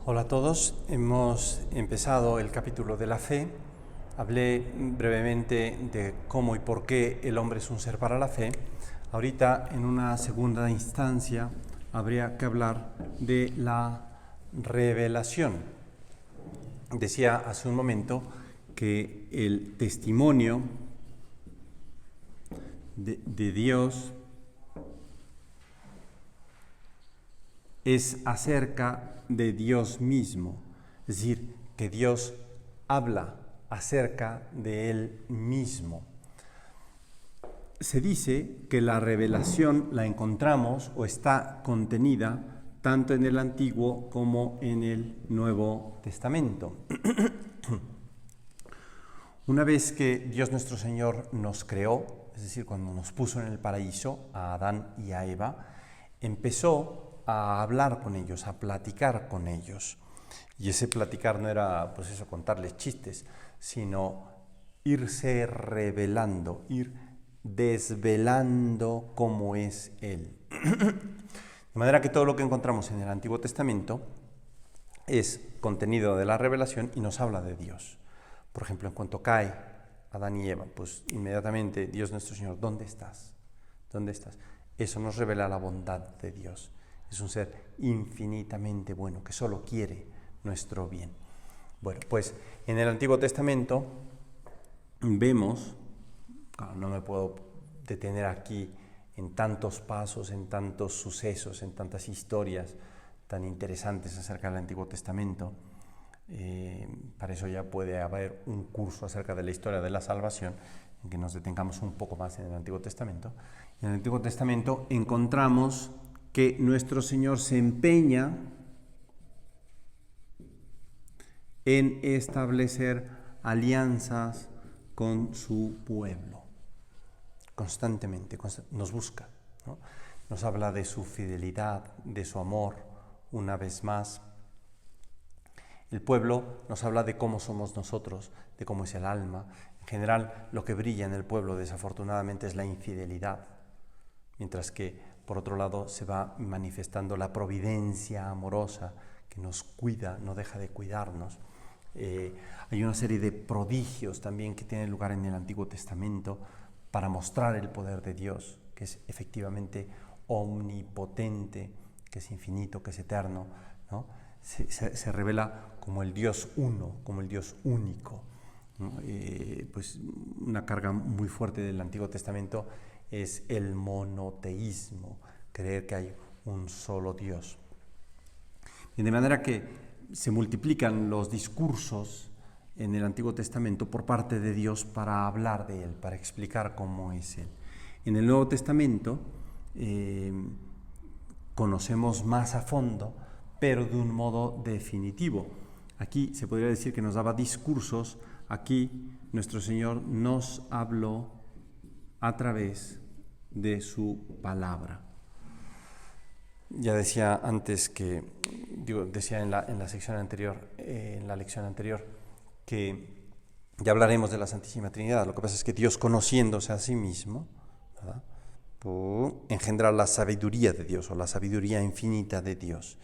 Hola a todos, hemos empezado el capítulo de la fe. Hablé brevemente de cómo y por qué el hombre es un ser para la fe. Ahorita, en una segunda instancia, habría que hablar de la revelación. Decía hace un momento que el testimonio de Dios es acerca de Dios mismo, es decir, que Dios habla acerca de Él mismo. Se dice que la revelación la encontramos o está contenida tanto en el Antiguo como en el Nuevo Testamento. Una vez que Dios nuestro Señor nos creó, es decir, cuando nos puso en el paraíso, a Adán y a Eva, empezó a hablar con ellos, a platicar con ellos. Y ese platicar no era, pues eso, contarles chistes, sino irse revelando, ir desvelando cómo es Él. De manera que todo lo que encontramos en el Antiguo Testamento es contenido de la revelación y nos habla de Dios. Por ejemplo, en cuanto cae Adán y Eva, pues inmediatamente Dios nuestro Señor, ¿dónde estás? ¿Dónde estás? Eso nos revela la bondad de Dios. Es un ser infinitamente bueno, que solo quiere nuestro bien. Bueno, pues en el Antiguo Testamento vemos, claro, no me puedo detener aquí en tantos pasos, en tantos sucesos, en tantas historias tan interesantes acerca del Antiguo Testamento. Para eso ya puede haber un curso acerca de la historia de la salvación, en que nos detengamos un poco más en el Antiguo Testamento. En el Antiguo Testamento encontramos que nuestro Señor se empeña en establecer alianzas con su pueblo. Constantemente nos busca, ¿no? Nos habla de su fidelidad, de su amor, una vez más. El pueblo nos habla de cómo somos nosotros, de cómo es el alma. En general, lo que brilla en el pueblo, desafortunadamente, es la infidelidad, mientras que, por otro lado, se va manifestando la providencia amorosa que nos cuida, no deja de cuidarnos. Hay una serie de prodigios también que tienen lugar en el Antiguo Testamento para mostrar el poder de Dios, que es efectivamente omnipotente, que es infinito, que es eterno, ¿no? Se revela como el Dios uno, como el Dios único, ¿no? Pues una carga muy fuerte del Antiguo Testamento es el monoteísmo, creer que hay un solo Dios. Y de manera que se multiplican los discursos en el Antiguo Testamento por parte de Dios para hablar de Él, para explicar cómo es Él. En el Nuevo Testamento conocemos más a fondo, pero de un modo definitivo. Aquí se podría decir que nos daba discursos. Aquí nuestro Señor nos habló a través de su palabra. Ya decía antes que, decía en la sección anterior, en la lección anterior, que ya hablaremos de la Santísima Trinidad. Lo que pasa es que Dios, conociéndose a sí mismo, ¿verdad?, engendra la sabiduría de Dios, o la sabiduría infinita de Dios.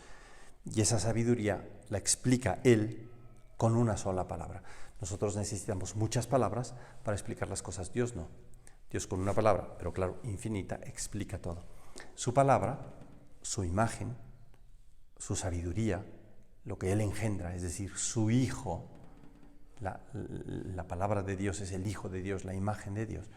Y esa sabiduría la explica Él con una sola palabra. Nosotros necesitamos muchas palabras para explicar las cosas. Dios no. Dios con una palabra, pero claro, infinita, explica todo. Su palabra, su imagen, su sabiduría, lo que Él engendra, es decir, su Hijo. La palabra de Dios es el Hijo de Dios, la imagen de Dios.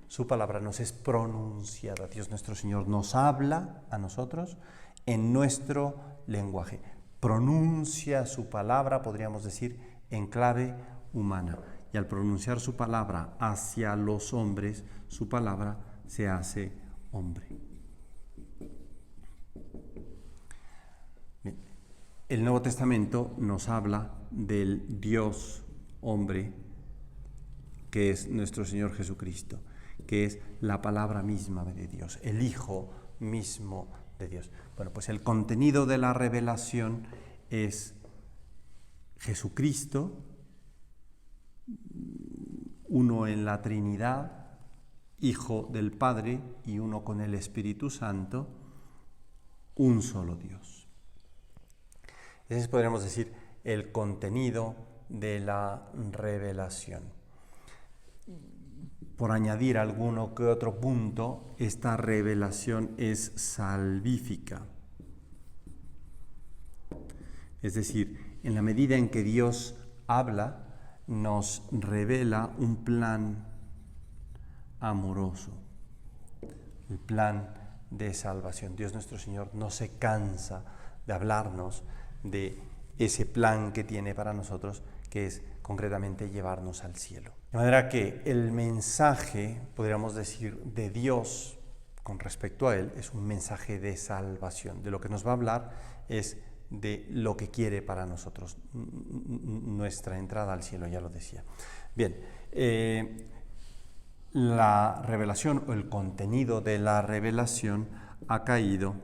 Su palabra nos es pronunciada. Dios nuestro Señor nos habla a nosotros en nuestro lenguaje. Pronuncia su palabra, podríamos decir, en clave humana. Y al pronunciar su palabra hacia los hombres, su palabra se hace hombre. Bien. El Nuevo Testamento nos habla del Dios hombre, que es nuestro Señor Jesucristo, que es la palabra misma de Dios, el Hijo mismo de Dios. Bueno, pues el contenido de la revelación es Jesucristo, uno en la Trinidad, Hijo del Padre y uno con el Espíritu Santo, un solo Dios. Ese es, podríamos decir, el contenido de la revelación. Por añadir alguno que otro punto, esta revelación es salvífica. Es decir, en la medida en que Dios habla, nos revela un plan amoroso, el plan de salvación. Dios nuestro Señor no se cansa de hablarnos de ese plan que tiene para nosotros, que es concretamente llevarnos al cielo. De manera que el mensaje, podríamos decir, de Dios con respecto a Él es un mensaje de salvación. De lo que nos va a hablar es de lo que quiere para nosotros, nuestra entrada al cielo, ya lo decía. Bien, la revelación o el contenido de la revelación ha caído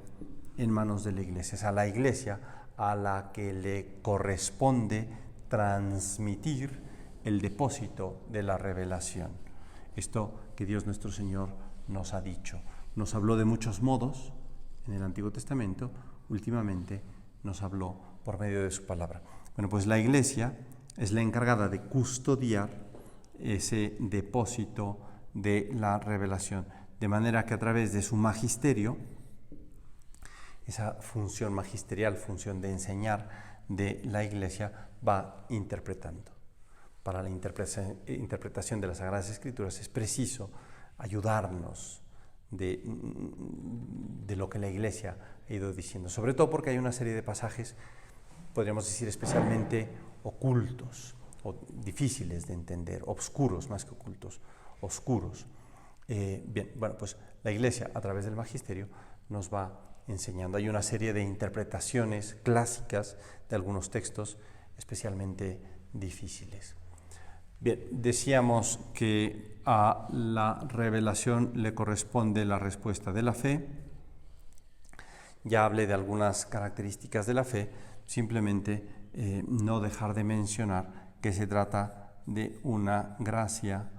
en manos de la Iglesia. Es a la Iglesia a la que le corresponde transmitir el depósito de la revelación. Esto que Dios nuestro Señor nos ha dicho. Nos habló de muchos modos en el Antiguo Testamento, últimamente nos habló por medio de su palabra. Bueno, pues la Iglesia es la encargada de custodiar ese depósito de la revelación, de manera que a través de su magisterio, esa función magisterial, función de enseñar de la Iglesia, va interpretando. Para la interpretación de las Sagradas Escrituras es preciso ayudarnos de lo que la Iglesia ha ido diciendo, sobre todo porque hay una serie de pasajes, podríamos decir especialmente ocultos o difíciles de entender, obscuros más que ocultos, oscuros. Bien, bueno, pues la Iglesia a través del magisterio nos va enseñando. Hay una serie de interpretaciones clásicas de algunos textos especialmente difíciles. Bien, decíamos que a la revelación le corresponde la respuesta de la fe. Ya hablé de algunas características de la fe, simplemente no dejar de mencionar que se trata de una gracia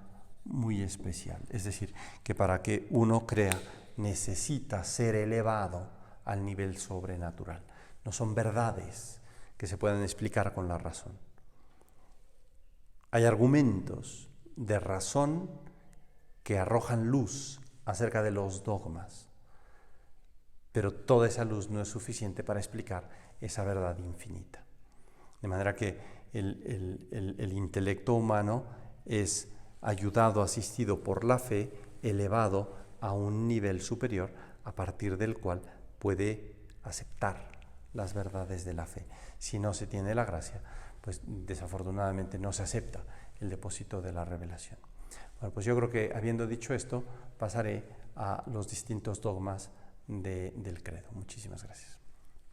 muy especial. Es decir, que para que uno crea necesita ser elevado al nivel sobrenatural. No son verdades que se pueden explicar con la razón. Hay argumentos de razón que arrojan luz acerca de los dogmas, pero toda esa luz no es suficiente para explicar esa verdad infinita. De manera que el intelecto humano es ayudado, asistido por la fe, elevado a un nivel superior a partir del cual puede aceptar las verdades de la fe. Si no se tiene la gracia, pues desafortunadamente no se acepta el depósito de la revelación. Bueno, pues yo creo que habiendo dicho esto, pasaré a los distintos dogmas del credo. Muchísimas gracias.